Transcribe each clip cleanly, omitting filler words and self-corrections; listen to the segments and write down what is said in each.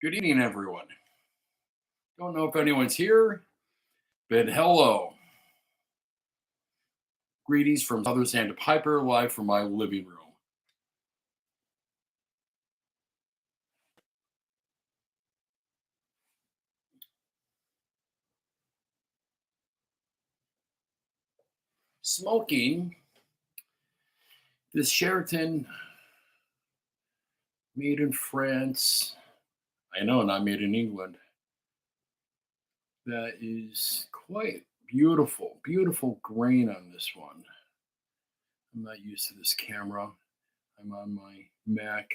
Good evening, everyone. Don't know if anyone's here, but hello. Greetings from Southern Sandpiper, live from my living room. Smoking this Sheraton made in France. I know, not made in England. That is quite beautiful. Beautiful grain on this one. I'm not used to this camera. I'm on my Mac.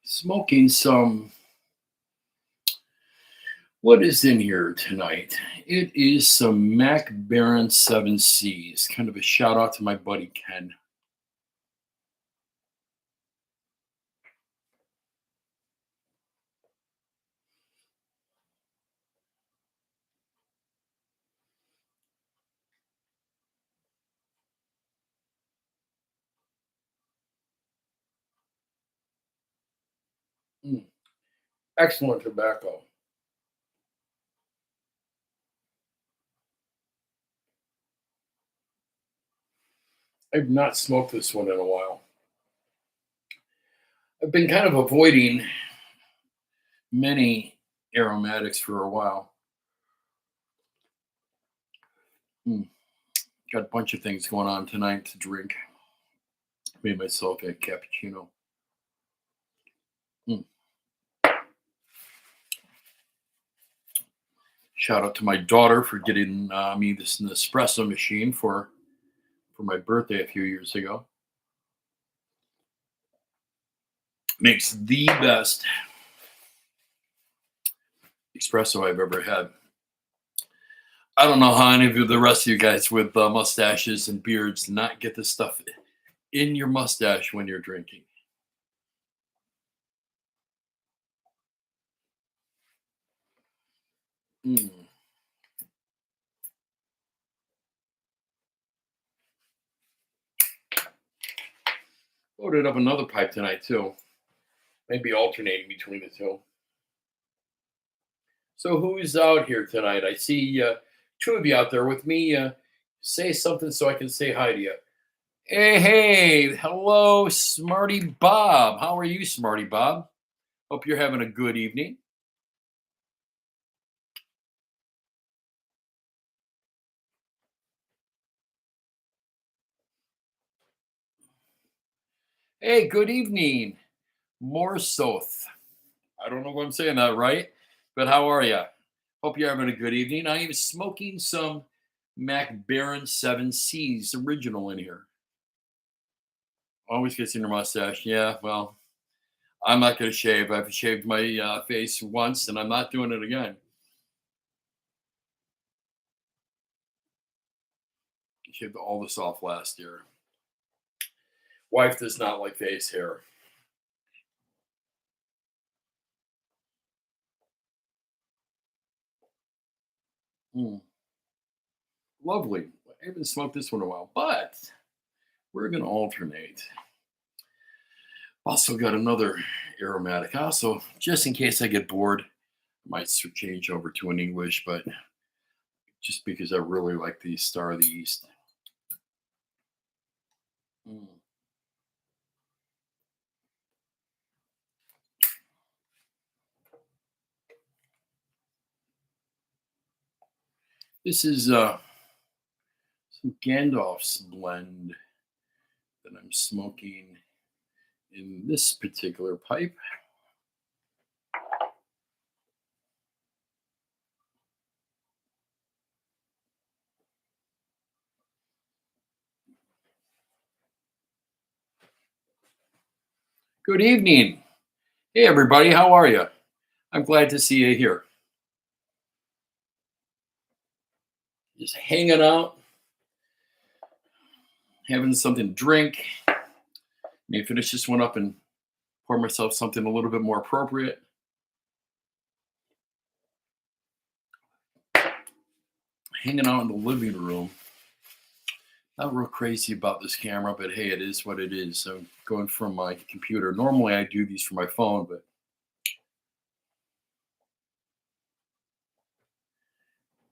Smoking some. What is in here tonight? It is some Mac Baron 7Cs. Kind of a shout out to my buddy Ken. Mm, excellent tobacco. I've not smoked this one in a while. I've been kind of avoiding many aromatics for a while. Mm, got a bunch of things going on tonight to drink. Made myself a cappuccino. Mm. Shout out to my daughter for getting me this Nespresso machine for my birthday a few years ago. Makes the best espresso I've ever had. I don't know how any of the rest of you guys with mustaches and beards not get this stuff in your mustache when you're drinking. Mm. Loaded up another pipe tonight too. Maybe alternating between the two. So who's out here tonight? I see two of you out there with me. Say something so I can say hi to you. Hey, hello, Smarty Bob. How are you, Smarty Bob? Hope you're having a good evening. Hey, good evening, Morsoth. I don't know if I'm saying that right, but how are you? Hope you're having a good evening. I am smoking some Mac Baron 7Cs original in here. Always gets in your mustache. Yeah, well, I'm not going to shave. I've shaved my face once and I'm not doing it again. I shaved all this off last year. Wife does not like face hair. Mm, lovely. I haven't smoked this one in a while, but we're going to alternate. Also got another aromatic. Also, just in case I get bored, I might change over to an English, but just because I really like the Star of the East. Mm. This is some Gandalf's blend that I'm smoking in this particular pipe. Good evening. Hey, everybody. How are you? I'm glad to see you here. Just hanging out. having something to drink. Maybe finish this one up and pour myself something a little bit more appropriate. Hanging out in the living room. Not real crazy about this camera, but hey, it is what it is. So going from my computer. Normally I do these from my phone, but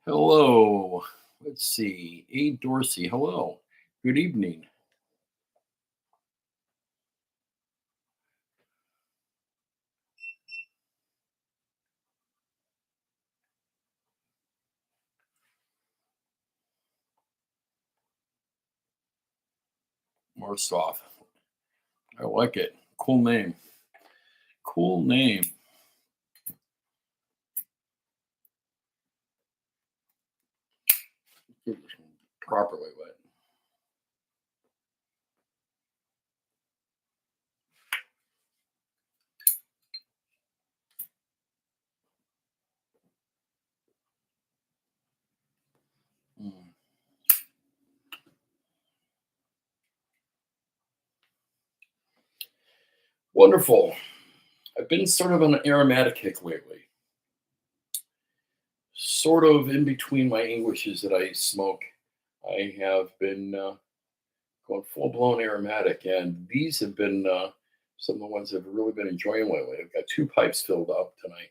hello. Let's see. A. Dorsey. Hello. Good evening. More soft. I like it. Cool name. Cool name. Get this one properly lit. Mm. Wonderful. I've been sort of on an aromatic kick lately. Sort of in between my Englishes that I smoke. I have been going full blown aromatic, and these have been some of the ones I've really been enjoying lately. I've got 2 pipes filled up tonight.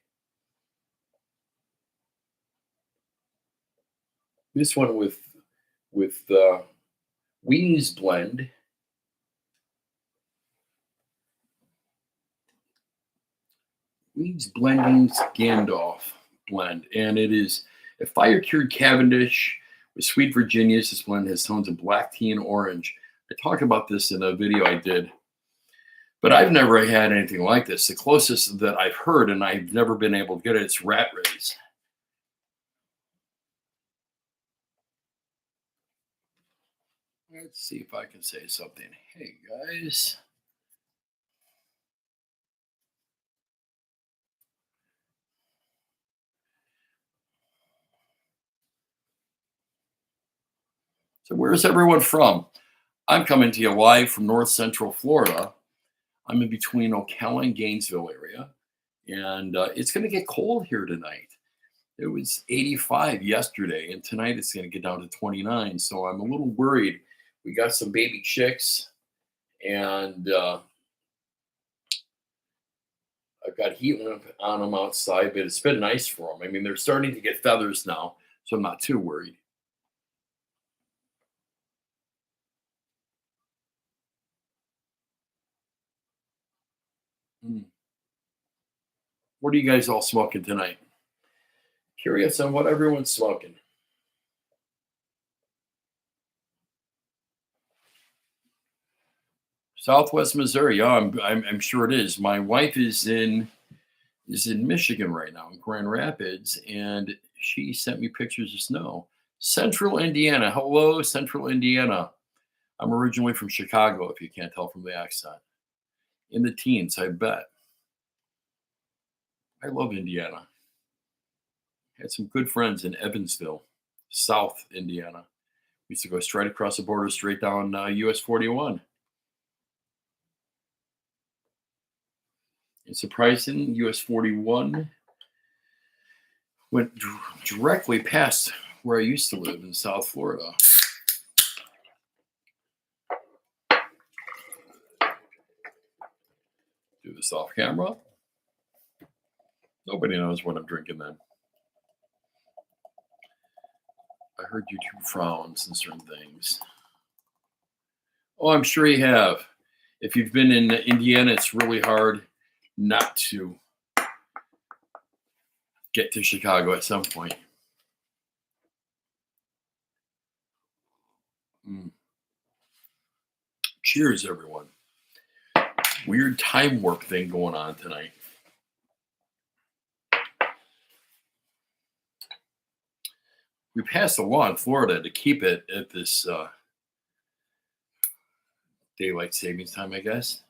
This one with Wings blend. Wings blendings Gandalf blend, and it is a fire cured Cavendish with sweet Virginias. This blend has tones of black tea and orange. I talked about this in a video I did, but I've never had anything like this. The closest that I've heard, and I've never been able to get it, it's Rat Race. Let's see if I can say something. Hey guys. So where's everyone from? I'm coming to you live from North Central Florida. I'm in between Ocala and Gainesville area, and it's going to get cold here tonight. It was 85 yesterday, and tonight it's going to get down to 29. So I'm a little worried. We got some baby chicks, and I've got heat lamp on them outside, but it's been nice for them. I mean, they're starting to get feathers now, so I'm not too worried. Mm. What are you guys all smoking tonight? Curious on what everyone's smoking. Southwest Missouri. Yeah, I'm sure it is. My wife is in Michigan right now in Grand Rapids, and she sent me pictures of snow. Central Indiana. Hello, Central Indiana. I'm originally from Chicago, if you can't tell from the accent. In the teens, I bet. I love Indiana. Had some good friends in Evansville, South Indiana. We used to go straight across the border, straight down US 41. It's surprising, US 41 went directly past where I used to live in South Florida. Do this off camera. Nobody knows what I'm drinking then. I heard YouTube frowns and certain things. Oh, I'm sure you have. If you've been in Indiana, it's really hard not to get to Chicago at some point. Mm. Cheers, everyone. Weird time warp thing going on tonight. We passed a law in Florida to keep it at this daylight savings time, I guess.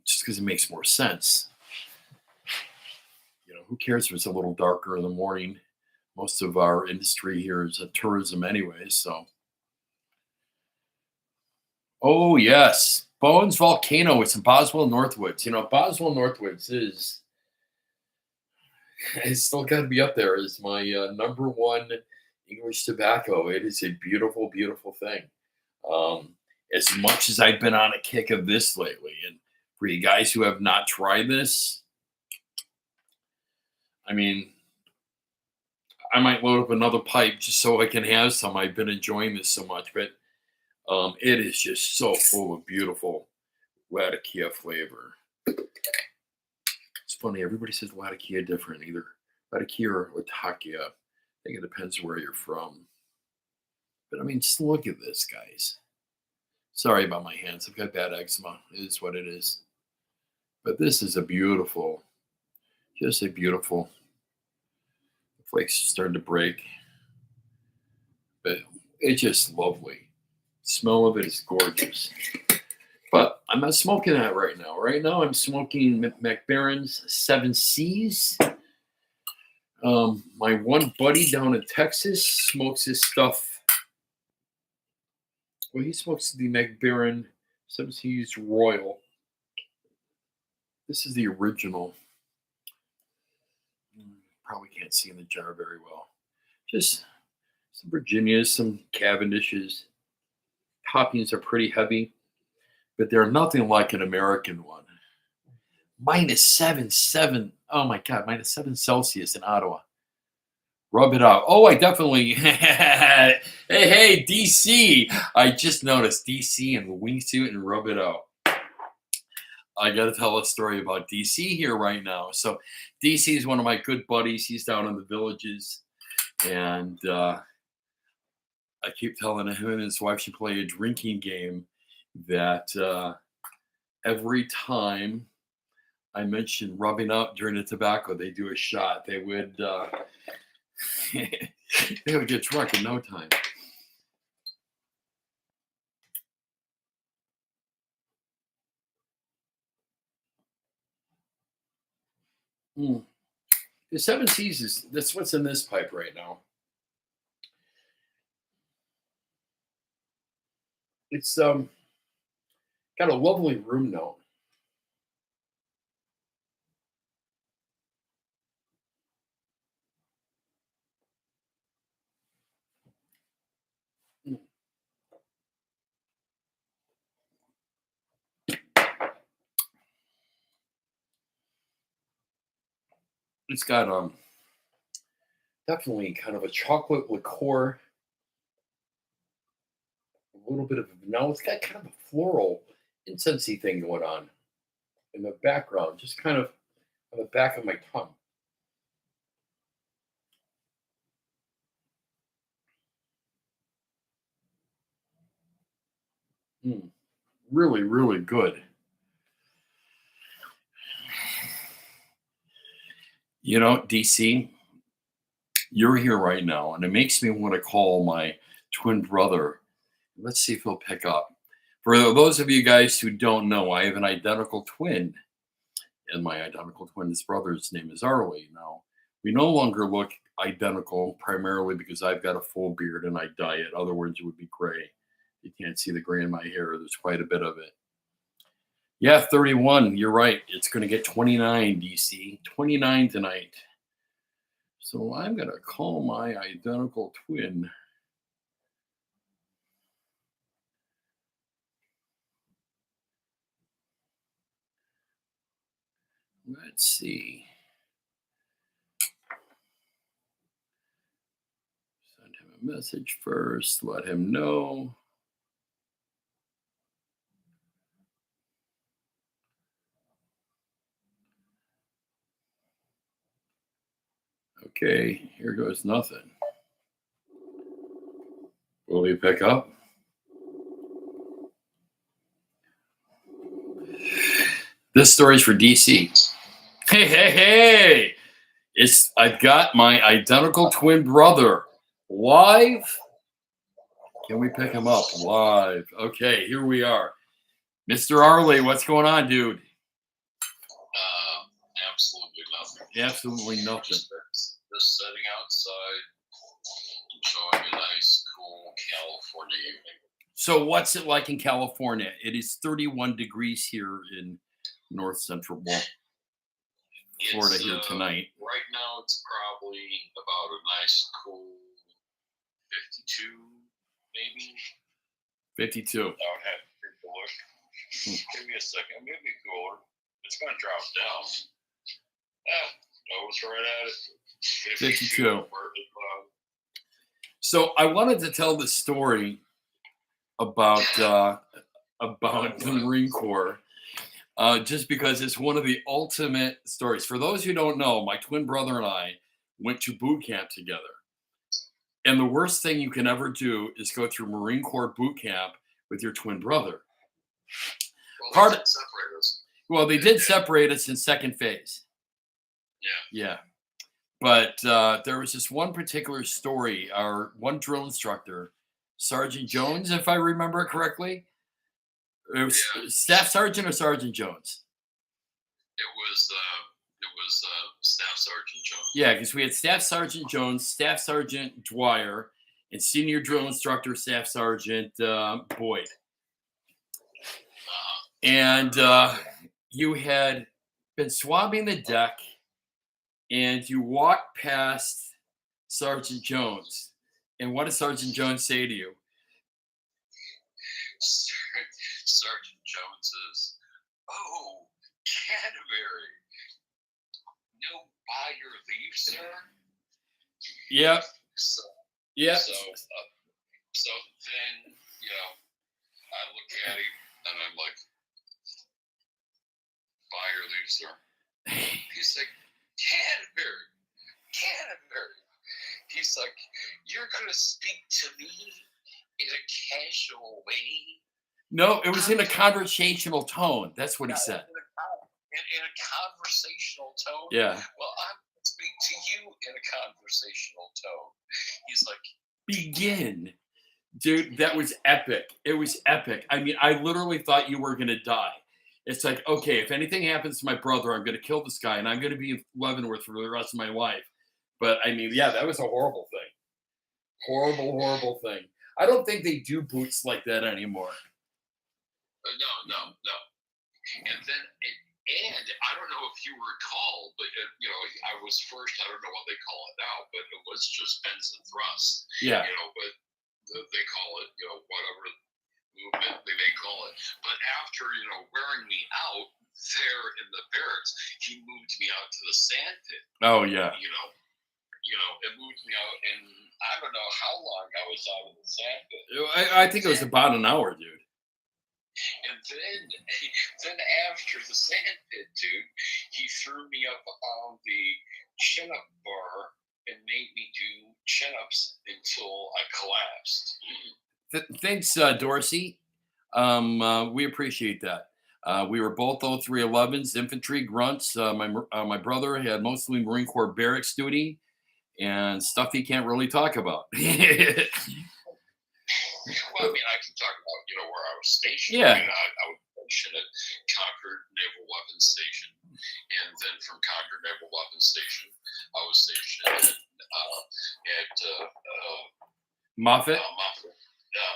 Just because it makes more sense. Who cares if it's a little darker in the morning? Most of our industry here is tourism anyway, so Oh, yes. Bones Volcano. It's in Boswell Northwoods. Boswell Northwoods is, it's still got to be up there as my number one English tobacco. It is a beautiful, beautiful thing. Um, as much as I've been on a kick of this lately, and for you guys who have not tried this, I mean, I might load up another pipe just so I can have some. I've been enjoying this so much, but it is just so full of beautiful Latakia flavor. It's funny, everybody says Latakia different, either Latakia or Latakia. I think it depends where you're from. But I mean, just look at this, guys. Sorry about my hands. I've got bad eczema. It is what it is. But this is a beautiful, just a beautiful. The flakes are starting to break, but it's just lovely. Smell of it is gorgeous. But I'm not smoking that right now. Right now, I'm smoking McBaron's Seven Seas. My one buddy down in Texas smokes his stuff. Well, he smokes the McBaron Seven Seas Royal. This is the original. Probably can't see in the jar very well. Just some Virginias, some Cavendishes. Toppings are pretty heavy, but they're nothing like an American one. -7. Oh my God, -7 Celsius in Ottawa. Rub it out. Oh, I definitely. Hey, DC. I just noticed DC and the wingsuit and rub it out. I got to tell a story about DC here right now. So, DC is one of my good buddies. He's down in the villages. And I keep telling him and his wife should play a drinking game that every time I mention rubbing up during the tobacco, they do a shot. They would they would get drunk in no time. Mm. The Seven Seas is that's what's in this pipe right now. It's got a lovely room note. Mm. It's got definitely kind of a chocolate liqueur, a little bit of vanilla. It's got kind of a floral incensey thing going on in the background, just kind of on the back of my tongue. Mm. Really, really good. DC, you're here right now, and it makes me want to call my twin brother. Let's see if he'll pick up. For those of you guys who don't know, I have an identical twin, and my identical twin's brother's name is Arlie. Now, we no longer look identical, primarily because I've got a full beard and I dye it. Other words, it would be gray. You can't see the gray in my hair. There's quite a bit of it. Yeah, 31. You're right. It's going to get 29, DC. 29 tonight. So I'm going to call my identical twin. Let's see. Send him a message first. Let him know. Okay, here goes nothing. Will he pick up? This story's for DC. Hey, hey, hey! I've got my identical twin brother live. Can we pick him up live? Okay, here we are. Mr. Arley, what's going on, dude? Absolutely nothing. Absolutely nothing. Just sitting outside, enjoying a nice, cool California evening. So, what's it like in California? It is 31 degrees here in North Central, well, Florida It's here tonight. right now. It's probably about a nice cool 52, maybe. 52. I would have to take a look. Give me a second. Maybe cooler. It's gonna drop down. Ah, I was right at it. 52. Partly cloud. So, I wanted to tell the story about about the Marine Corps, just because it's one of the ultimate stories. For those who don't know, my twin brother and I went to boot camp together. And the worst thing you can ever do is go through Marine Corps boot camp with your twin brother. Well, Part they did separate us. Well, they did separate us in second phase. Yeah. Yeah. But there was this one particular story. Our one drill instructor, Sergeant Jones, if I remember it correctly, it was Yeah. Staff Sergeant or Sergeant Jones. It was Staff Sergeant Jones. Yeah, because we had Staff Sergeant Jones, Staff Sergeant Dwyer, and Senior Drill Instructor Staff Sergeant Boyd. And you had been swabbing the deck, and you walked past Sergeant Jones. And what does Sergeant Jones say to you? Sergeant Jones says, "Oh, Canterbury, no buy your leave, sir." Yep. So, Yep. so then, I look at him and I'm like, "Buy your leave, sir." He's like, "Canterbury, Canterbury." He's like, "You're gonna speak to me in a casual way?" No, it was in a conversational tone. That's what he said. In a conversational tone. Yeah. Well, I'm going to speak to you in a conversational tone. He's like, Begin. Dude, that was epic. It was epic. I mean, I literally thought you were going to die. It's like, okay, if anything happens to my brother, I'm going to kill this guy and I'm going to be in Leavenworth for the rest of my life. But I mean, yeah, that was a horrible thing. Horrible, horrible thing. I don't think they do boots like that anymore. No. And then, and I don't know if you recall, but I was first. I don't know what they call it now, but it was just bends and thrust. Yeah. But they call it, whatever movement they may call it. But after wearing me out there in the barracks, he moved me out to the sand pit. Oh yeah. It moved me out, and I don't know how long I was out of the sand pit. I think it was about an hour, dude. And then after the sand pit, dude, he threw me up on the chin-up bar and made me do chin-ups until I collapsed. Thanks, Dorsey. We appreciate that. We were both 0311s, infantry grunts. My brother had mostly Marine Corps barracks duty and stuff he can't really talk about. Well, I mean, I can talk about where I was stationed. Yeah. I was stationed at Concord Naval Weapons Station, and then from Concord Naval Weapons Station, I was stationed at Moffett. Moffett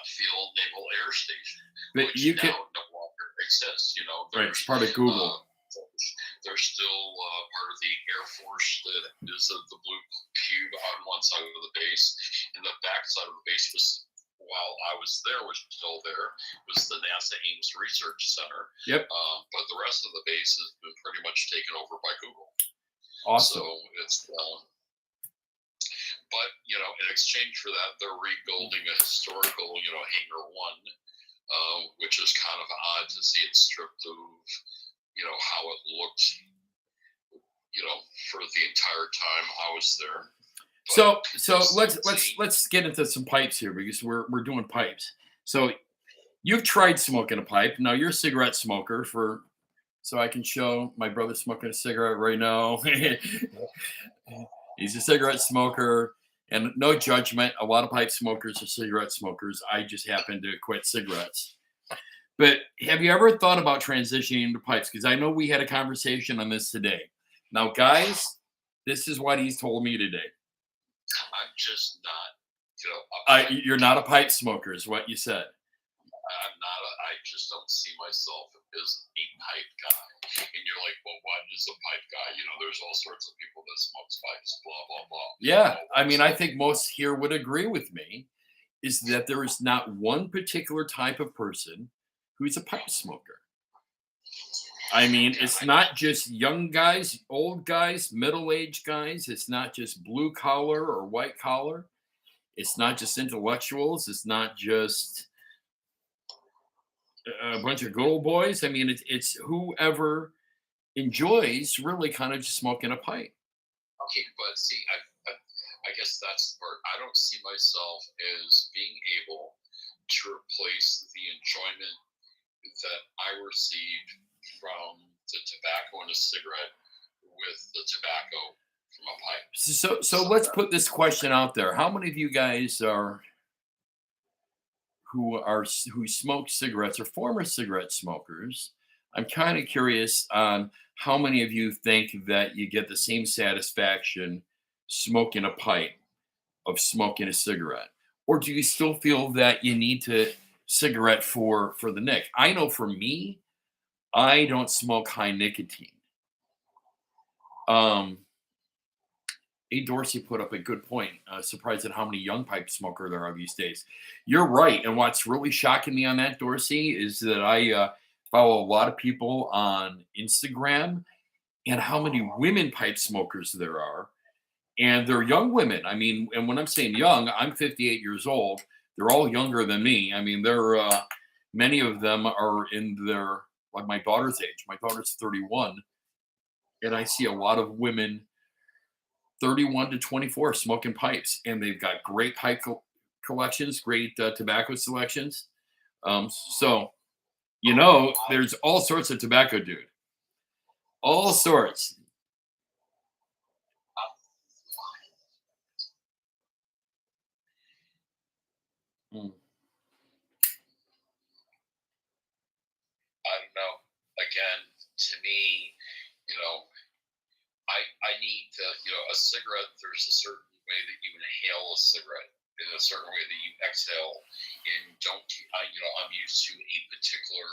Field Naval Air Station, But which you now could, no longer exists. right, it's part of Google. They're still part of the Air Force that is the blue cube on one side of the base, and the back side of the base was, while I was there, was still there, was the NASA Ames Research Center. Yep. But the rest of the base has been pretty much taken over by Google. Awesome. So it's, but in exchange for that, they're rebuilding a historical, Hangar One, which is kind of odd to see it stripped of, how it looked, for the entire time I was there. So let's get into some pipes here because we're doing pipes. So you've tried smoking a pipe. Now you're a cigarette smoker so I can show my brother smoking a cigarette right now. He's a cigarette smoker, and no judgment. A lot of pipe smokers are cigarette smokers. I just happen to quit cigarettes. But have you ever thought about transitioning into pipes? Because I know we had a conversation on this today. Now, guys, this is what he's told me today. I'm just not, You're not a pipe smoker, is what you said. I'm not. I just don't see myself as a pipe guy. And you're like, well, what is a pipe guy? There's all sorts of people that smokes pipes, blah blah blah. Yeah, All I this. mean, I think most here would agree with me is that there is not one particular type of person who's a pipe smoker. I mean, Yeah, it's not just young guys, old guys, middle-aged guys. It's not just blue collar or white collar. It's not just intellectuals. It's not just a bunch of good old boys. I mean, it's whoever enjoys really kind of just smoking a pipe. okay, but see, I guess that's where I don't see myself as being able to replace the enjoyment that I received from the tobacco in a cigarette with the tobacco from a pipe. So So let's put this question out there. How many of you guys who smoke cigarettes or former cigarette smokers? I'm kind of curious on how many of you think that you get the same satisfaction smoking a pipe of smoking a cigarette, or do you still feel that you need to cigarette for the nick? I know for me, I don't smoke high nicotine. Um, A. Dorsey put up a good point. Surprised at how many young pipe smoker there are these days. You're right. And what's really shocking me on that, Dorsey, is that I follow a lot of people on Instagram and how many women pipe smokers there are. And they're young women. I mean, and when I'm saying young, I'm 58 years old. They're all younger than me. I mean, they're many of them are in their like my daughter's age. My daughter's 31, and I see a lot of women 31 to 24 smoking pipes, and they've got great collections, great tobacco selections. So, there's all sorts of tobacco, dude. All sorts. Mm. I don't know. Again, to me, you know, I need to, a cigarette. There's a certain way that you inhale a cigarette, and a certain way that you exhale. And don't, I'm used to a particular,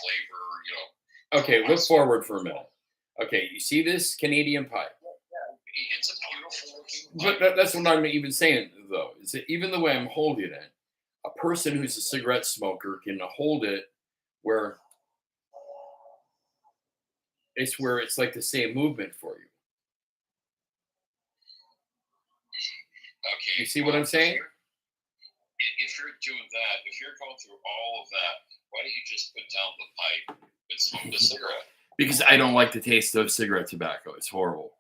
flavor. Okay, I look smoke. forward for a minute. Okay, you see this Canadian pipe? It's a beautiful looking But pipe. that's what I'm even saying, though. Is that even the way I'm holding it, a person who's a cigarette smoker can hold it where it's like the same movement for you. Okay, You see what well, I'm saying? if you're doing that, if you're going through all of that, why don't you just put down the pipe and smoke the cigarette? Because I don't like the taste of cigarette tobacco. It's horrible.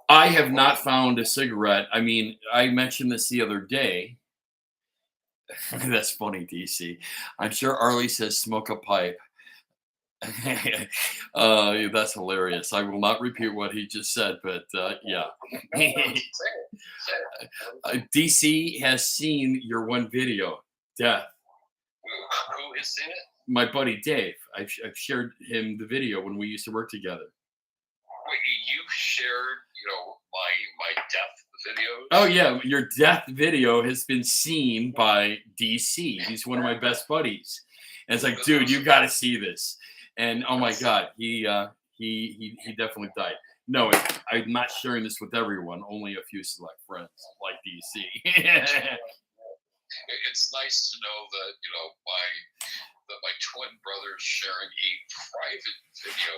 I have not found a cigarette. I mean, I mentioned this the other day. That's funny, DC. I'm sure Arlie says smoke a pipe. That's hilarious. I will not repeat what he just said, but yeah. No, say it. DC has seen your one video, Death. Who is in it? My buddy Dave. I've shared him the video when we used to work together. Wait, you shared, my death videos? Oh yeah, your death video has been seen by DC. He's one of my best buddies, and it's like, dude, you got to see this. And oh my god, he definitely died. No, I'm not sharing this with everyone. Only a few select friends like DC. It's nice to know that my twin brother's sharing a private video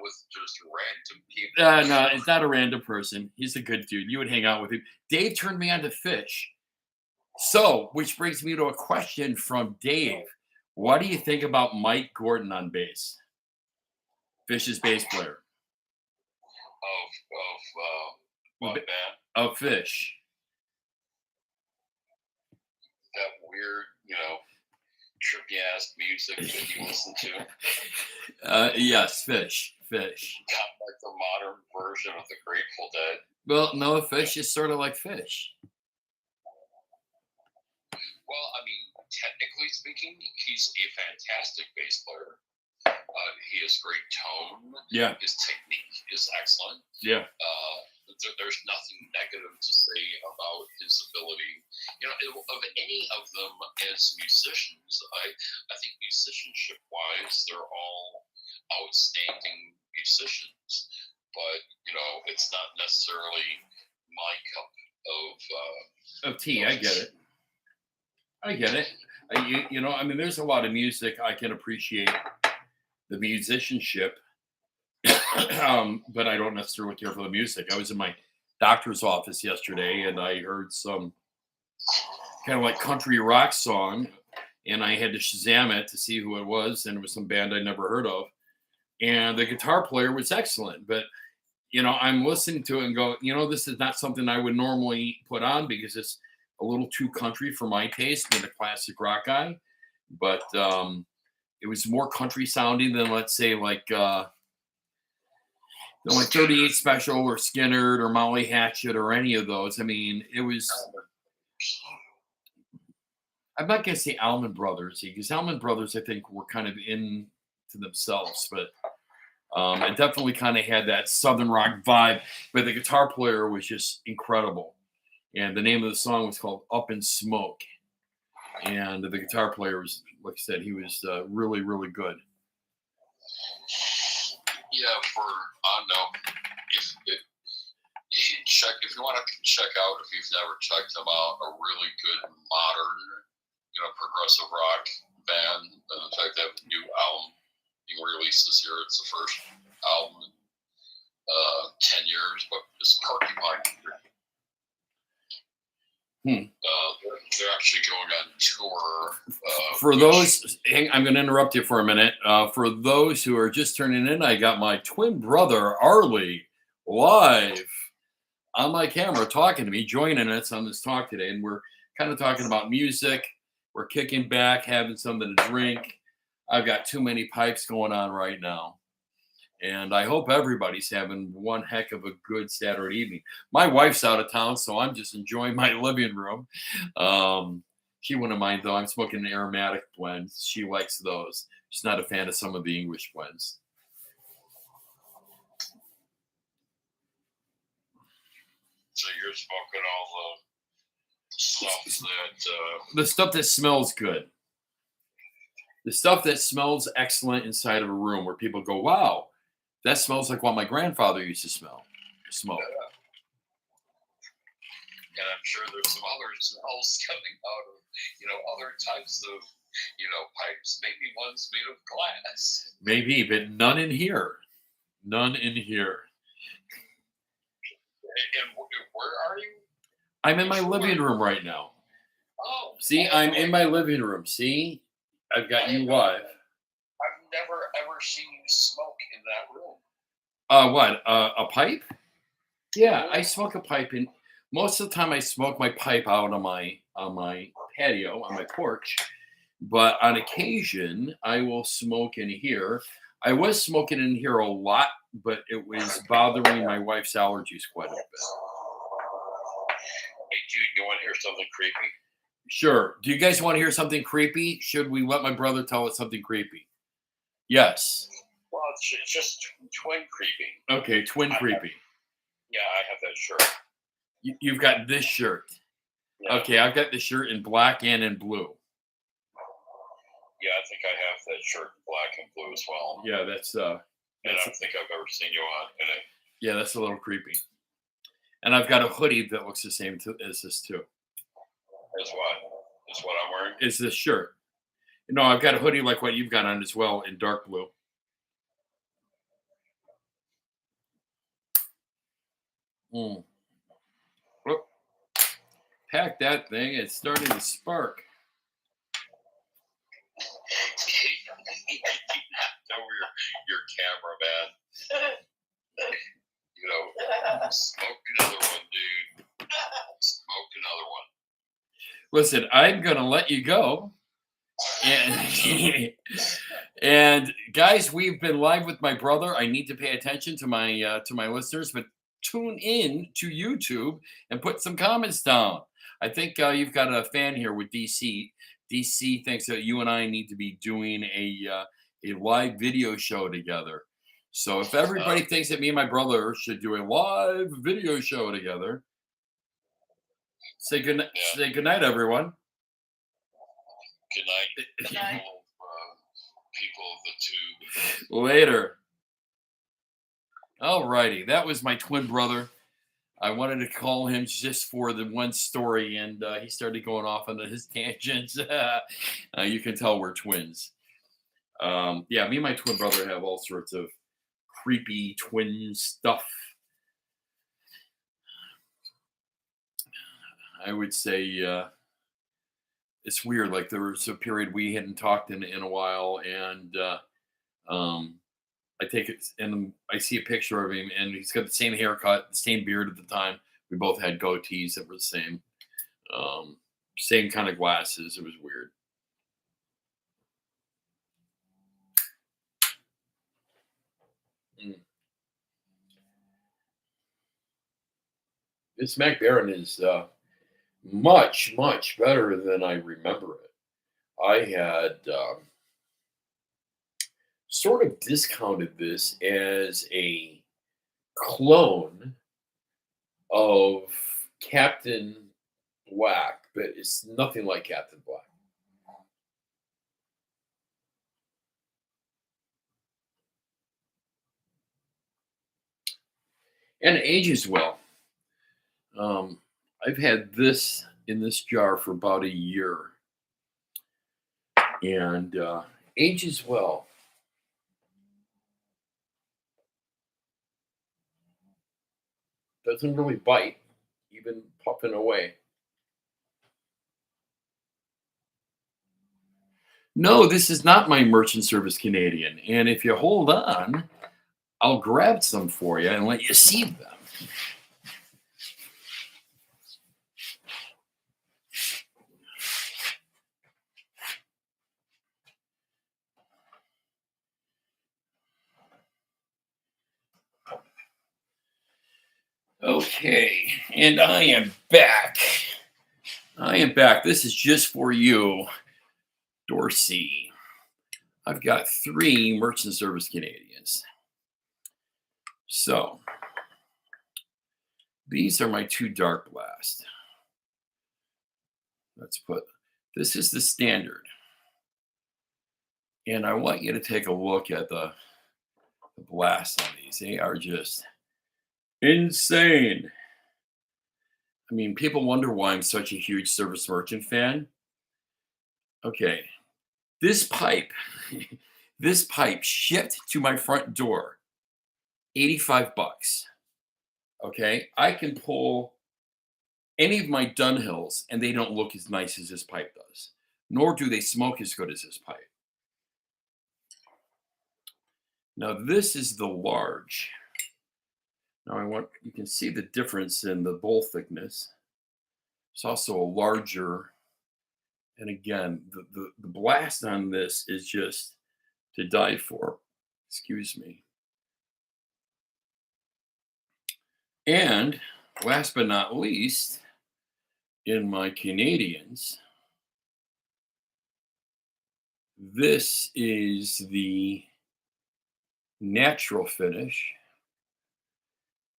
with just random people. No, it's not a random person. He's a good dude. You would hang out with him. Dave turned me on to fish. So, which brings me to a question from Dave. What do you think about Mike Gordon on bass? Fish's bass player. What band? Of Fish. That weird, trippy ass music that you listen to. Yes, Fish. Fish. Kind of like the modern version of the Grateful Dead. Well, no, Fish is sort of like Fish. Well, I mean, technically speaking, he's a fantastic bass player. He has great tone. Yeah. His technique is excellent. Yeah. there's nothing negative to say about his ability. Of any of them as musicians, I think musicianship wise, they're all outstanding musicians. But it's not necessarily my cup Of tea. I get of it. I get it. I mean, there's a lot of music I can appreciate the musicianship, but I don't necessarily care for the music. I was in my doctor's office yesterday and I heard some kind of like country rock song, and I had to Shazam it to see who it was, and it was some band I never heard of. And the guitar player was excellent, but I'm listening to it and go, this is not something I would normally put on because it's a little too country for my taste. I'm a classic rock guy, but it was more country sounding than, let's say, like 38 Special or Skinner or Molly Hatchet or any of those. I mean, it was. I'm not going to say Allman Brothers because Allman Brothers, I think, were kind of in to themselves, but it definitely kind of had that Southern rock vibe. But the guitar player was just incredible, and the name of the song was called "Up in Smoke." And the guitar player was, like I said, he was really, really good. Yeah, if you want to check out, if you've never checked them out, a really good modern, progressive rock band. In fact, they have a new album being released this year. It's the first album in 10 years, but it's Porcupine Tree. They're actually going on tour. For those, I'm going to interrupt you for a minute. For those who are just turning in, I got my twin brother, Arlie, live on my camera talking to me, joining us on this talk today. And we're kind of talking about music. We're kicking back, having something to drink. I've got too many pipes going on right now. And I hope everybody's having one heck of a good Saturday evening. My wife's out of town, so I'm just enjoying my living room. She wouldn't mind, though. I'm smoking an aromatic blend. She likes those. She's not a fan of some of the English blends. So you're smoking all the stuff that... The stuff that smells good. The stuff that smells excellent inside of a room where people go, wow, that smells like what my grandfather used to smoke. Yeah. And I'm sure there's some other smells coming out of, other types of, pipes, maybe ones made of glass. Maybe, but none in here. None in here. And where are you? I'm in my living room right now. Oh. See, I'm in my living room. See? I've got you live. I've never ever seen you smoke in that room. What? A pipe? Yeah, I smoke a pipe, and most of the time I smoke my pipe out on my patio, on my porch. But on occasion, I will smoke in here. I was smoking in here a lot, but it was bothering my wife's allergies quite a bit. Hey, dude, you want to hear something creepy? Sure. Do you guys want to hear something creepy? Should we let my brother tell us something creepy? Yes. Well, it's just twin creepy. Okay, twin creepy. I have that shirt. You've got this shirt. Yeah. Okay, I've got the shirt in black and in blue. Yeah, I think I have that shirt in black and blue as well. Yeah, that's and I don't think I've ever seen you on in it. Yeah, that's a little creepy. And I've got a hoodie that looks the same as this too. Is what I'm wearing? Is this shirt. No, I've got a hoodie like what you've got on as well in dark blue. Oh, pack that thing. It's starting to spark. Over your camera, man. Smoke another one, dude. Smoke another one. Listen, I'm going to let you go. And guys, we've been live with my brother. I need to pay attention to my listeners, but tune in to YouTube and put some comments down. I think you've got a fan here with DC. DC thinks that you and I need to be doing a live video show together. So if Uh, everybody thinks that me and my brother should do a live video show together, yeah. say good night, everyone. Good night, people of the tube. Later. All righty. That was my twin brother. I wanted to call him just for the one story, and he started going off on his tangents. You can tell we're twins. Yeah, me and my twin brother have all sorts of creepy twin stuff. I would say it's weird. Like there was a period we hadn't talked in a while, and um, I take it and I see a picture of him, and he's got the same haircut, the same beard at the time. We both had goatees that were the same, um, same kind of glasses. It was weird. Mm. This Mac Baron is much better than I remember it. I had sort of discounted this as a clone of Captain Black, but it's nothing like Captain Black. And it ages well. Um, I've had this in this jar for about a year, and ages well. Doesn't really bite, even puffing away. No, this is not my merchant service Canadian. And if you hold on, I'll grab some for you and let you see them. Okay, and I am back. I am back. This is just for you, Dorsey. I've got 3 merchant service Canadians. So these are my 2 dark blast. Let's put this is the standard. And I want you to take a look at the blasts on these. They are just insane. I mean, people wonder why I'm such a huge service merchant fan. Okay, this pipe, this pipe shipped to my front door, 85 bucks. Okay, I can pull any of my Dunhills and they don't look as nice as this pipe does, nor do they smoke as good as this pipe. Now, this is the large. Now, you can see the difference in the bowl thickness. It's also a larger, and again, the blast on this is just to die for. Excuse me. And last but not least, in my Canadians, this is the natural finish.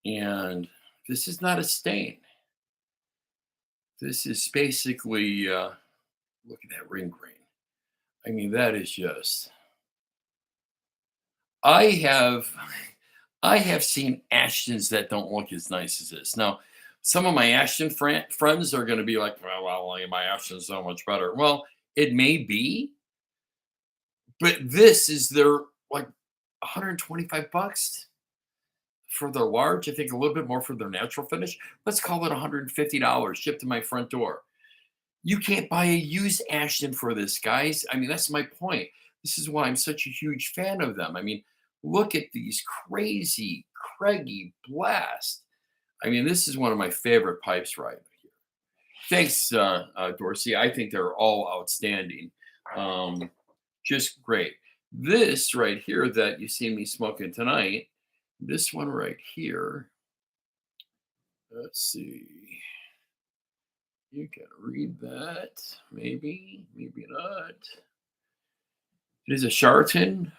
And this is not a stain. This is basically, look at that ring grain. I mean, that is just. I have, I have seen Ashtons that don't look as nice as this. Now, some of my Ashton friends are going to be like, well, my Ashton's so much better. Well, it may be, but this is their like 125 bucks for their large. I think a little bit more for their natural finish. Let's call it $150 shipped to my front door. You can't buy a used Ashton for this, guys. I mean, that's my point. This is why I'm such a huge fan of them. I mean, look at these crazy, craggy blasts. I mean, this is one of my favorite pipes right here. Thanks, Dorsey. I think they're all outstanding. Just great. This right here that you see me smoking tonight, this one right here, let's see. You can read that. Maybe, maybe not. It is a Charlatan.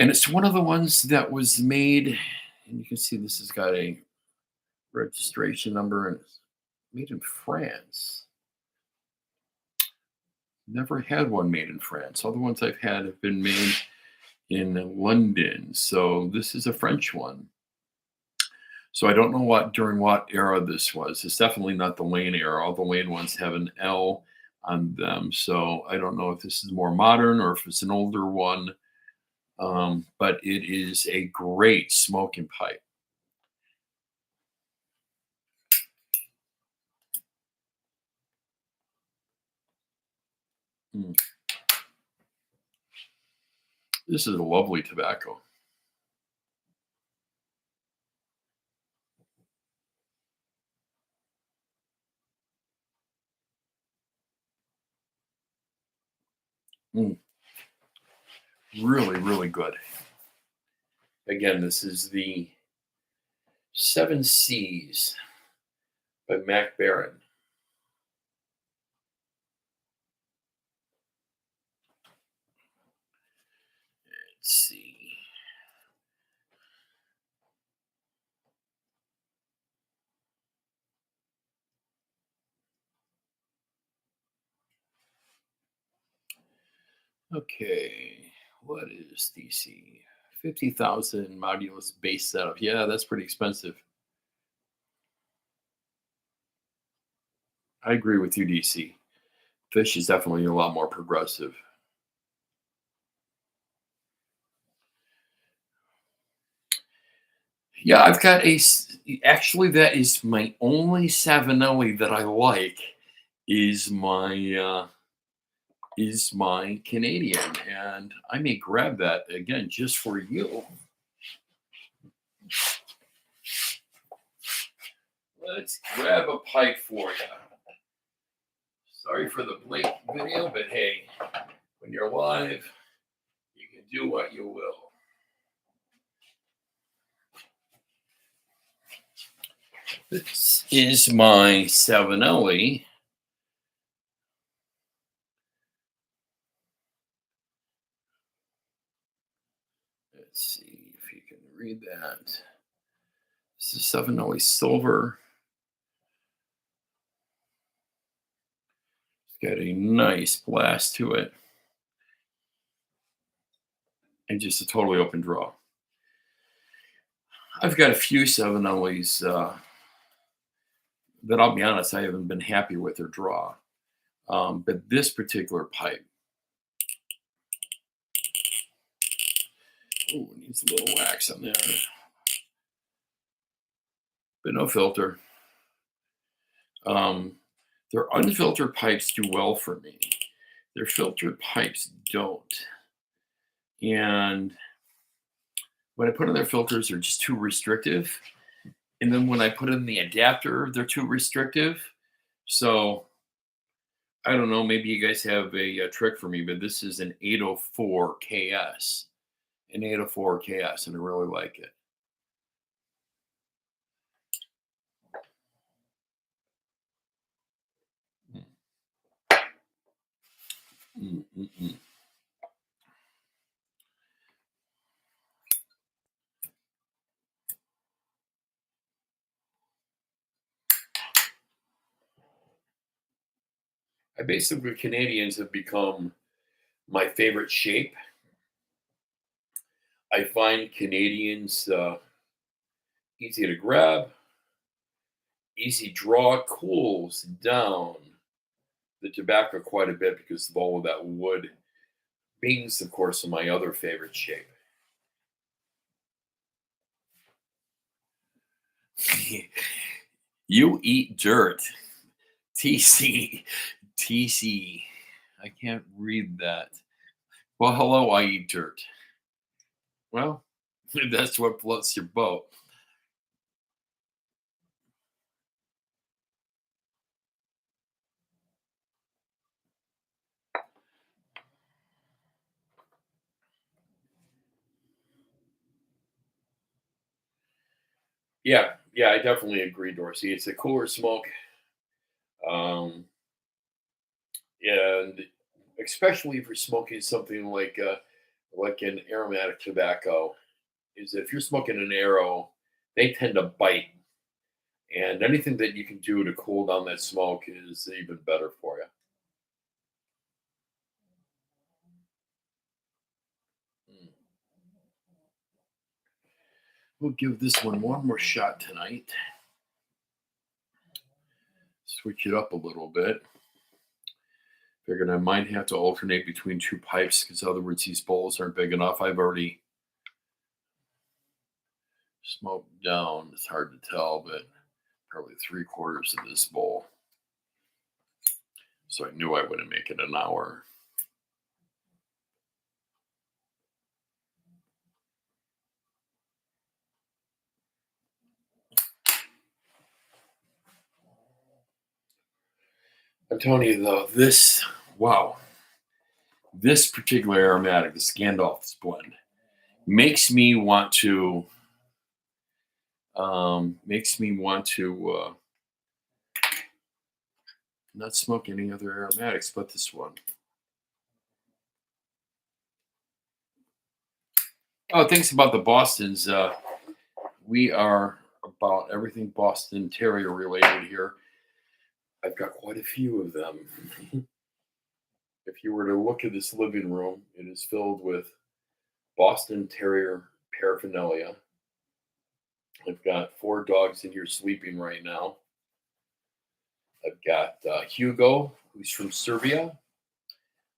And it's one of the ones that was made, and you can see this has got a registration number and it's made in France. Never had one made in France. All the ones I've had have been made in London. So this is a French one. So I don't know what during what era this was. It's definitely not the Lane era. All the Lane ones have an L on them. So I don't know if this is more modern or if it's an older one. But it is a great smoking pipe. Mm. This is a lovely tobacco. Mm. Really, really good. Again, this is the Seven Seas by Mac Barron. Let's see. Okay, what is DC? 50,000 modulus base setup. Yeah, that's pretty expensive. I agree with you, DC. Fish is definitely a lot more progressive. Yeah, I've got actually, that is my only Savinelli that I like is my Canadian, and I may grab that again just for you. Let's grab a pipe for you. Sorry for the blink video, but hey, when you're live, you can do what you will. This is my Savinelli. Let's see if you can read that. This is Savinelli Silver. It's got a nice blast to it. And just a totally open draw. I've got a few Savinellis that I'll be honest, I haven't been happy with their draw. But this particular pipe, oh, it needs a little wax on there. But no filter. Their unfiltered pipes do well for me. Their filtered pipes don't. And when I put in their filters, they're just too restrictive. And then when I put in the adapter, they're too restrictive. So I don't know. Maybe you guys have a trick for me, but this is an 804 KS, an 804 KS, and I really like it. Mm, mm, mm. I basically Canadians have become my favorite shape. I find Canadians easy to grab, easy draw, cools down the tobacco quite a bit because of all of that wood. Beans, of course, are my other favorite shape. You eat dirt. TC. TC. I can't read that. Well, hello, I eat dirt. Well, that's what floats your boat. Yeah, yeah, I definitely agree, Dorsey. It's a cooler smoke. Um, and especially if you're smoking something like like in aromatic tobacco, is if you're smoking an arrow, they tend to bite. And anything that you can do to cool down that smoke is even better for you. Mm. We'll give this one more shot tonight. Switch it up a little bit. Figured I might have to alternate between two pipes because, other words, these bowls aren't big enough. I've already smoked down. It's hard to tell, but probably three-quarters of this bowl. So I knew I wouldn't make it an hour. I'm telling you though, wow, this particular aromatic, the Scandal's blend, makes me want to not smoke any other aromatics but this one. Oh, thanks about the Bostons. We are about everything Boston Terrier related here. I've got quite a few of them. If you were to look at this living room, it is filled with Boston Terrier paraphernalia. I've got four dogs in here sleeping right now. I've got Hugo, who's from Serbia.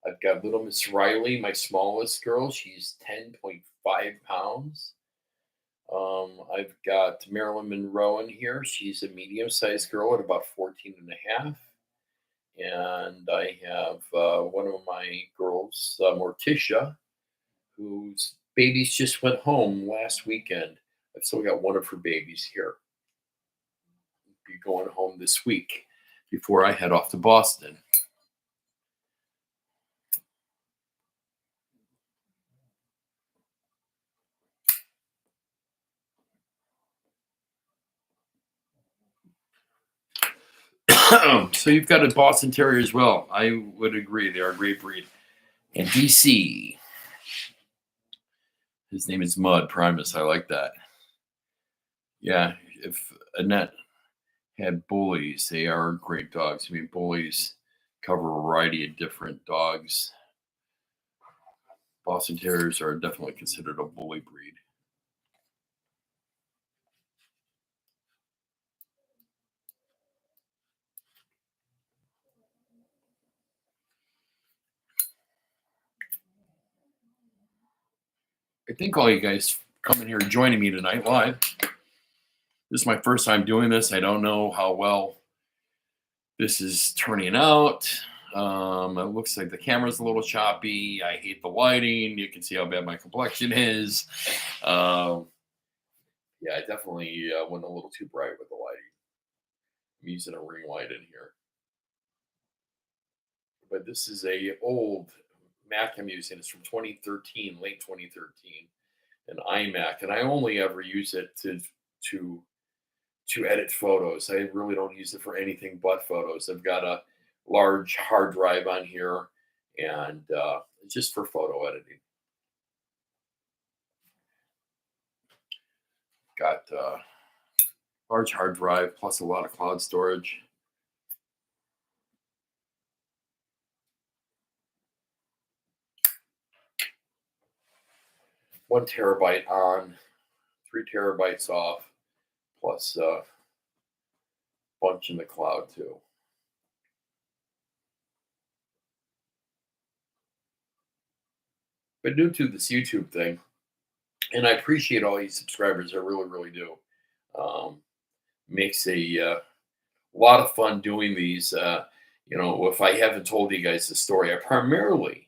I've got little Miss Riley, my smallest girl. She's 10.5 pounds. I've got Marilyn Monroe in here. She's a medium sized girl at about 14 and a half. And I have one of my girls, Morticia, whose babies just went home last weekend. I've still got one of her babies here. Be going home this week before I head off to Boston. So you've got a Boston Terrier as well. I would agree. They are a great breed. And DC, his name is Mud Primus. I like that. Yeah, if Annette had bullies, they are great dogs. I mean, bullies cover a variety of different dogs. Boston Terriers are definitely considered a bully breed. I think all you guys coming here joining me tonight live. This is my first time doing this. I don't know how well this is turning out. It looks like the camera's a little choppy. I hate the lighting. You can see how bad my complexion is. Yeah, I definitely went a little too bright with the lighting. I'm using a ring light in here. But this is a old Mac I'm using. It's from 2013, late 2013, an iMac, and I only ever use it to to edit photos. I really don't use it for anything but photos. I've got a large hard drive on here, and just for photo editing. Got large hard drive plus a lot of cloud storage. 1 terabyte on, 3 terabytes off, plus a bunch in the cloud too. But new to this YouTube thing, and I appreciate all you subscribers. I really, really do. Um, Makes a lot of fun doing these. If I haven't told you guys the story, I primarily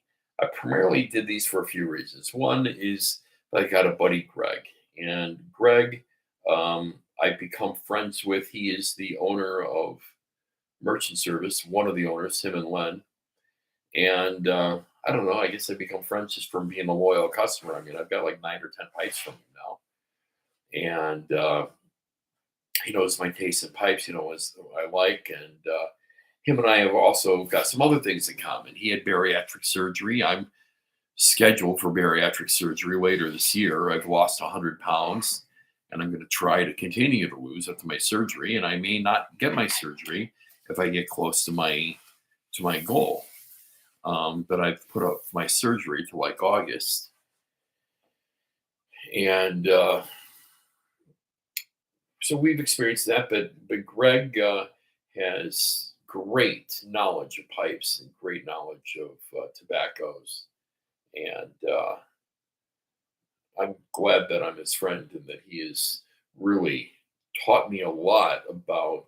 did these for a few reasons. One is I got a buddy, Greg, and Greg, I've become friends with. He is the owner of Merchant Service, one of the owners, him and Len. And I don't know. I guess I've become friends just from being a loyal customer. I mean, I've got like 9 or 10 pipes from him now, and he knows my taste in pipes. He knows what I like, and him and I have also got some other things in common. He had bariatric surgery. I'm scheduled for bariatric surgery later this year. I've lost 100 pounds, and I'm going to try to continue to lose after my surgery. And I may not get my surgery if I get close to my goal. But I've put up my surgery to like August, and so we've experienced that. But Greg has great knowledge of pipes and great knowledge of tobaccos, and I'm glad that I'm his friend and that he has really taught me a lot about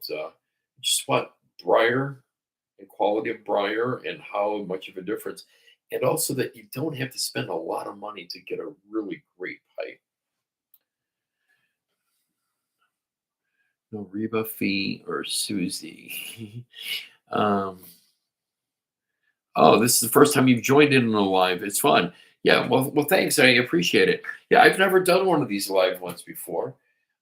just what briar and quality of briar and how much of a difference, and also that you don't have to spend a lot of money to get a really great pipe. No Reba, Fee, or Susie. um, oh, this is the first time you've joined in on a live. It's fun. Yeah, well, thanks. I appreciate it. Yeah, I've never done one of these live ones before.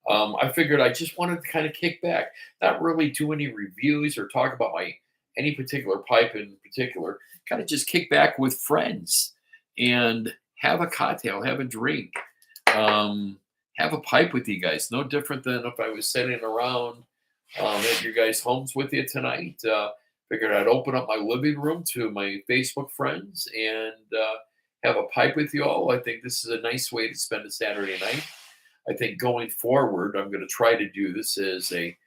I figured I just wanted to kind of kick back, not really do any reviews or talk about my any particular pipe in particular. Kind of just kick back with friends and have a cocktail, have a drink, um, have a pipe with you guys. No different than if I was sitting around at your guys' homes with you tonight. Figured I'd open up my living room to my Facebook friends and have a pipe with you all. I think this is a nice way to spend a Saturday night. I think going forward, I'm going to try to do this as a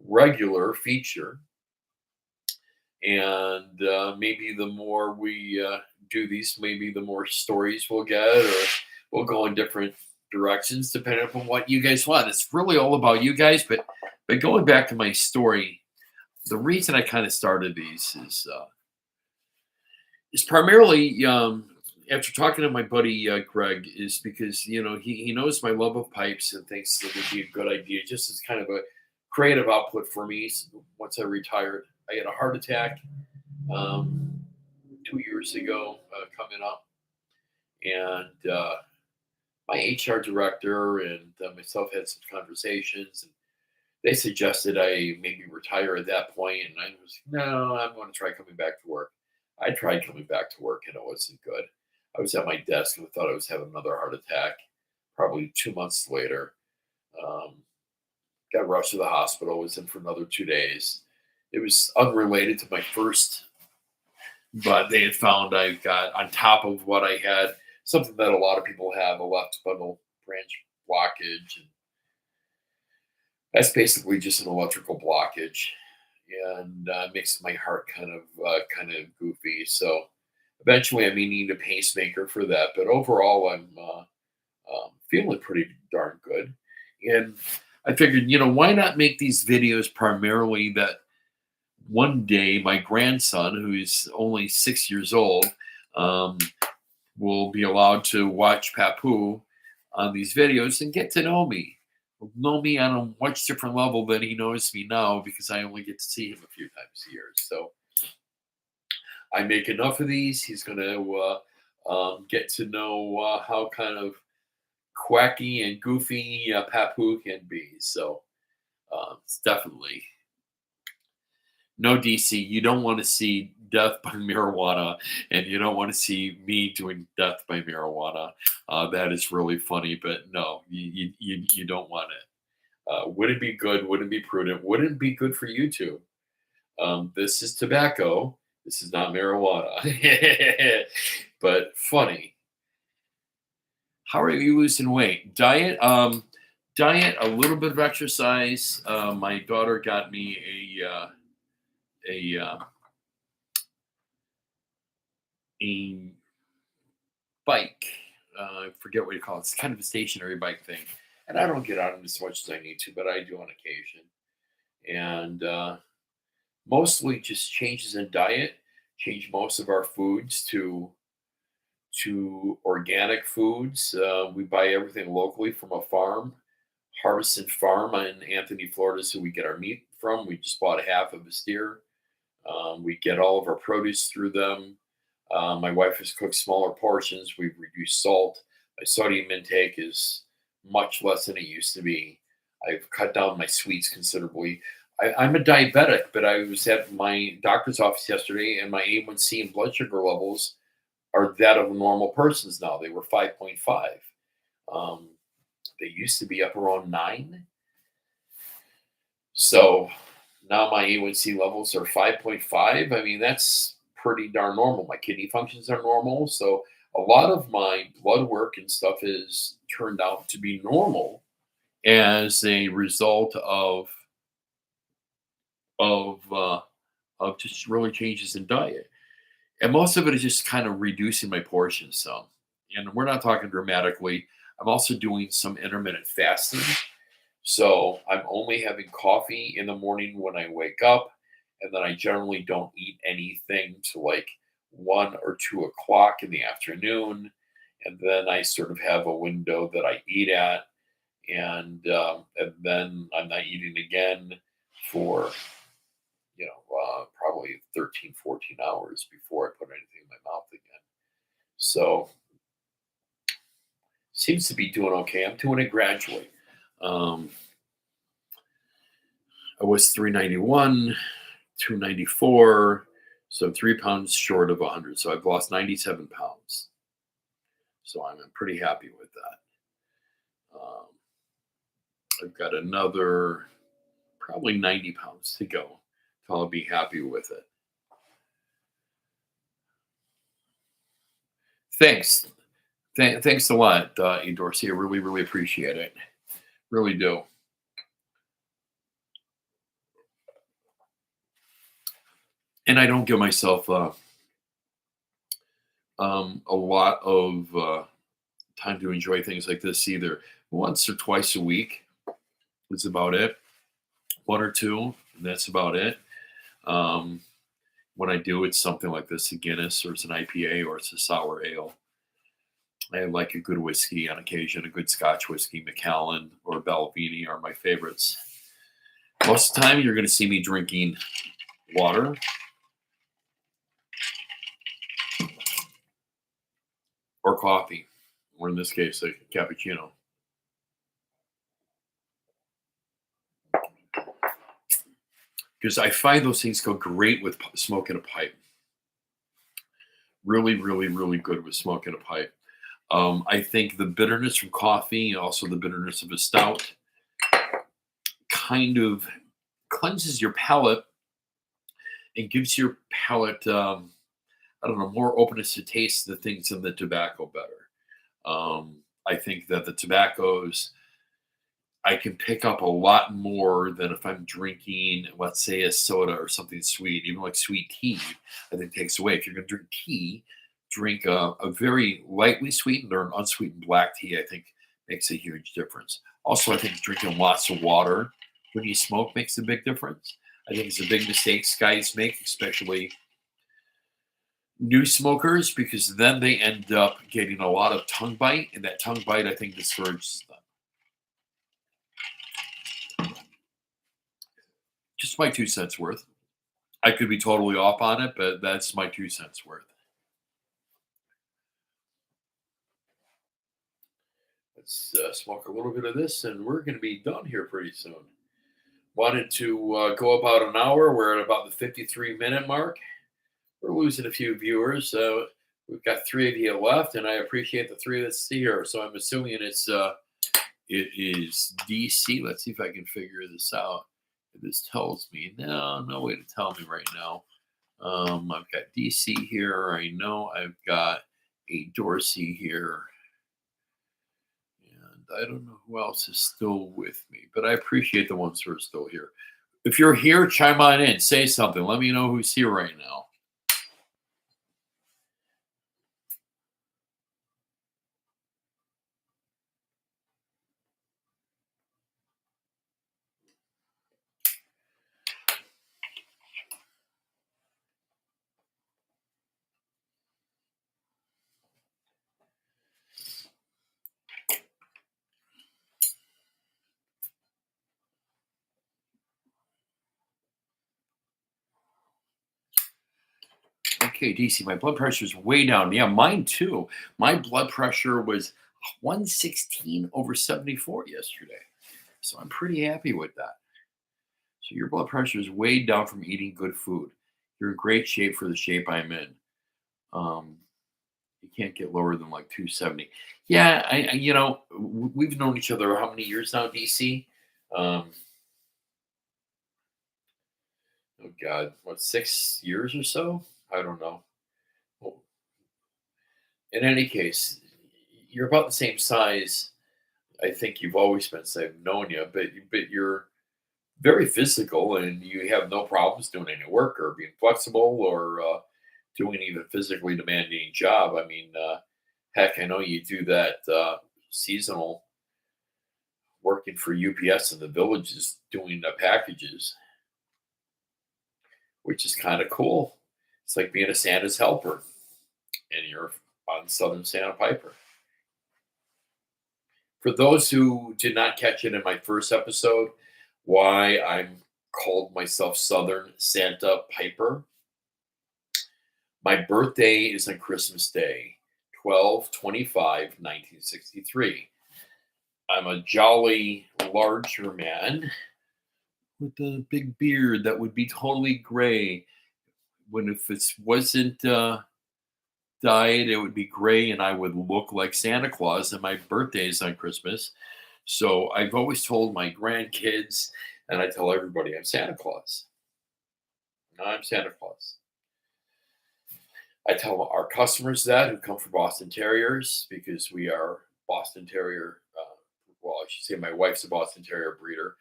regular feature. And maybe the more we do these, maybe the more stories we'll get, or we'll go in different directions depending upon what you guys want. It's really all about you guys. But going back to my story, the reason I kind of started these is primarily after talking to my buddy Greg, is because he knows my love of pipes and thinks it would be a good idea, just as kind of a creative output for me. Once I retired, I had a heart attack um, 2 years ago coming up, and my HR director and myself had some conversations, and they suggested I maybe retire at that point, and I was no, I'm going to try coming back to work. I tried coming back to work, and it wasn't good. I was at my desk and I thought I was having another heart attack. Probably 2 months later, um, got rushed to the hospital. Was in for another 2 days. It was unrelated to my first, but they had found I got on top of what I had something that a lot of people have, a left bundle branch blockage, and that's basically just an electrical blockage, and makes my heart kind of goofy. So eventually, I may need a pacemaker for that. But overall, I'm feeling pretty darn good. And I figured, why not make these videos primarily that one day my grandson, who's only 6 years old, um, will be allowed to watch Papu on these videos and get to know me on a much different level than he knows me now, because I only get to see him a few times a year. So I make enough of these. He's going to get to know how kind of quacky and goofy Papu can be. So it's definitely no DC. You don't want to see death by marijuana, and you don't want to see me doing death by marijuana. That is really funny, but no, you don't want it. Wouldn't be good, wouldn't be prudent, wouldn't be good for you too. This is tobacco. This is not marijuana. But funny. How are you losing weight? Diet. Diet. A little bit of exercise. My daughter got me a a bike. I forget what you call it. It's kind of a stationary bike thing, and I don't get on it as much as I need to, but I do on occasion. And mostly just changes in diet. Change most of our foods to organic foods. We buy everything locally from a farm, Harvested Farm in Anthony, Florida, so we get our meat from. We just bought half of a steer. We get all of our produce through them. My wife has cooked smaller portions. We've reduced salt. My sodium intake is much less than it used to be. I've cut down my sweets considerably. I'm a diabetic, but I was at my doctor's office yesterday, and my A1C and blood sugar levels are that of a normal person's now. They were 5.5. Um, they used to be up around 9. So now my A1C levels are 5.5. I mean, that's pretty darn normal. My kidney functions are normal. So a lot of my blood work and stuff is turned out to be normal as a result of uh, of just really changes in diet. And most of it is just kind of reducing my portions some. And we're not talking dramatically. I'm also doing some intermittent fasting. So I'm only having coffee in the morning when I wake up, and then I generally don't eat anything till like 1 or 2 o'clock in the afternoon, and then I sort of have a window that I eat at, and then I'm not eating again for probably 13, 14 hours before I put anything in my mouth again. So seems to be doing okay. I'm doing it gradually. Um, I was 391, 294, so 3 pounds short of 100. So I've lost 97 pounds. So I'm pretty happy with that. Um, I've got another probably 90 pounds to go till I'll be happy with it. Thanks. Thanks a lot, E. Dorsey. I really, really appreciate it. Really do. And I don't give myself a lot of time to enjoy things like this either. Once or twice a week is about it. One or two, and that's about it. Um, when I do, it's something like this: a Guinness, or it's an IPA, or it's a sour ale. I like a good whiskey on occasion. A good Scotch whiskey, Macallan or Balvenie are my favorites. Most of the time, you're going to see me drinking water or coffee, or in this case, a cappuccino. Because I find those things go great with smoking a pipe. Really, really, really good with smoking a pipe. I think the bitterness from coffee and also the bitterness of a stout kind of cleanses your palate and gives your palate, I don't know, more openness to taste the things in the tobacco better. I think that the tobaccos I can pick up a lot more than if I'm drinking, let's say, a soda or something sweet, even like sweet tea. I think takes away. If you're going to drink tea, drink a very lightly sweetened or an unsweetened black tea. I think makes a huge difference. Also, I think drinking lots of water when you smoke makes a big difference. I think it's a big mistake guys make, especially new smokers, because then they end up getting a lot of tongue bite, and that tongue bite I think discourages them. Just my 2 cents worth. I could be totally off on it, but that's my 2 cents worth. Let's smoke a little bit of this, and we're going to be done here pretty soon. Wanted to go about an hour. We're at about the 53-minute mark. We're losing a few viewers. We've got 3 of you left, and I appreciate the 3 that's here. So I'm assuming it is DC. Let's see if I can figure this out. This tells me no way to tell me right now. I've got DC here. I know I've got a Dorsey here. And I don't know who else is still with me, but I appreciate the ones who are still here. If you're here, chime on in, say something. Let me know who's here right now. Okay, DC, my blood pressure is way down. Yeah, mine too. My blood pressure was 116/74 yesterday. So I'm pretty happy with that. So your blood pressure is way down from eating good food. You're in great shape for the shape I'm in. Um, You can't get lower than like 270. Yeah, we've known each other how many years now, DC? Um, oh God, what, 6 years or so? I don't know. Well, in any case, you're about the same size. I think you've always been since I've known you, but you're very physical and you have no problems doing any work or being flexible or doing even physically demanding job. I mean, heck, I know you do that seasonal working for UPS in the villages doing the packages, which is kind of cool. It's like being a Santa's helper, and you're on Southern Santa Piper. For those who did not catch it in my first episode, why I'm called myself Southern Santa Piper, my birthday is on Christmas Day, 12/25, 1963. I'm a jolly larger man with a big beard that would be totally gray. When if it wasn't dyed, it would be gray, and I would look like Santa Claus. And my birthday is on Christmas, so I've always told my grandkids, and I tell everybody, I'm Santa Claus. I'm Santa Claus. I tell our customers that who come for Boston Terriers because we are Boston Terrier. Well, I should say my wife's a Boston Terrier breeder.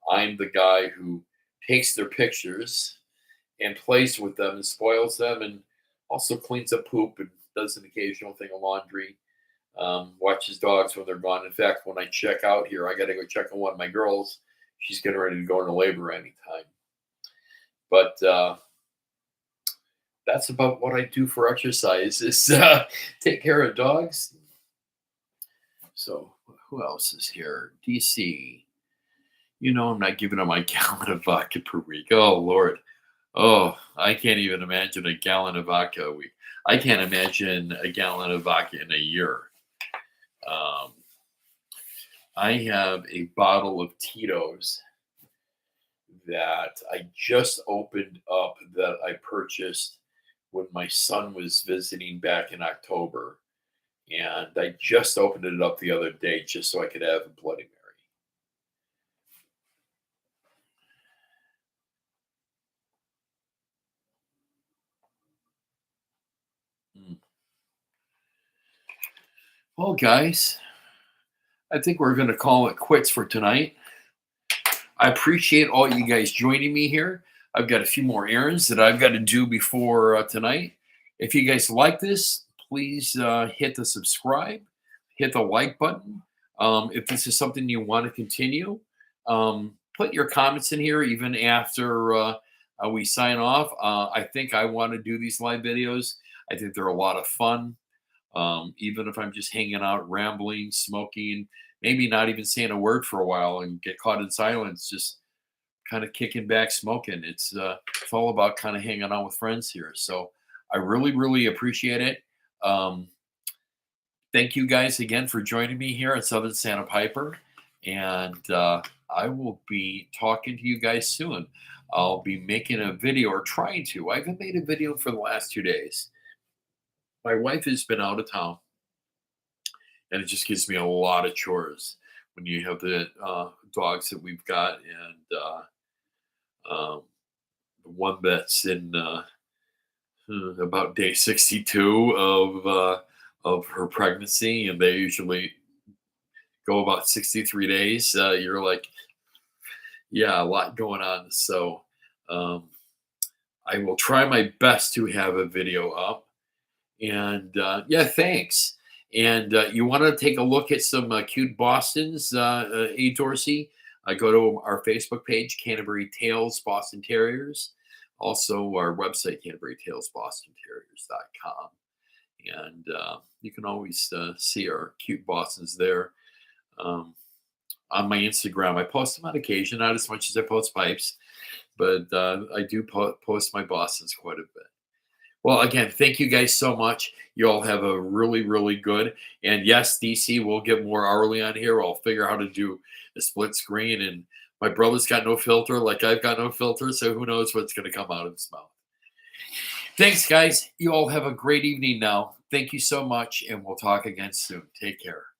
I'm the guy who takes their pictures and plays with them and spoils them and also cleans up poop and does an occasional thing of laundry. Watches dogs when they're gone. In fact, when I check out here, I got to go check on one of my girls. She's getting ready to go into labor anytime. But that's about what I do for exercise is take care of dogs. So who else is here? DC. I'm not giving them my gallon of vodka per week. Oh Lord. Oh, I can't even imagine a gallon of vodka a week. I can't imagine a gallon of vodka in a year. Um, I have a bottle of Tito's that I just opened up that I purchased when my son was visiting back in October. And I just opened it up the other day just so I could have a Bloody Mary. Well, guys, I think we're going to call it quits for tonight. I appreciate all you guys joining me here. I've got a few more errands that I've got to do before tonight. If you guys like this, please hit the subscribe, hit the like button. If this is something you want to continue, put your comments in here even after we sign off. I think I want to do these live videos. I think they're a lot of fun. Even if I'm just hanging out, rambling, smoking, maybe not even saying a word for a while and get caught in silence, just kind of kicking back, smoking. It's all about kind of hanging out with friends here. So I really, really appreciate it. Um, thank you guys again for joining me here at Southern Santa Piper. And I will be talking to you guys soon. I'll be making a video or trying to. I haven't made a video for the last 2 days. My wife has been out of town, and it just gives me a lot of chores when you have the dogs that we've got, and um, the one that's in about day 62 of her pregnancy, and they usually go about 63 days. You're like, yeah, a lot going on. So um, I will try my best to have a video up. And yeah, thanks. And you want to take a look at some cute Bostons, A. Dorsey? Go to our Facebook page, Canterbury Tales Boston Terriers. Also, our website, CanterburyTalesBostonTerriers.com. And you can always see our cute Bostons there. Um, on my Instagram, I post them on occasion, not as much as I post pipes, but I do post my Bostons quite a bit. Well, again, thank you guys so much. You all have a really, really good. And yes, DC, we'll get more hourly on here. I'll figure out how to do a split screen. And my brother's got no filter, like I've got no filter. So who knows what's going to come out of his mouth. Thanks, guys. You all have a great evening now. Thank you so much, and we'll talk again soon. Take care.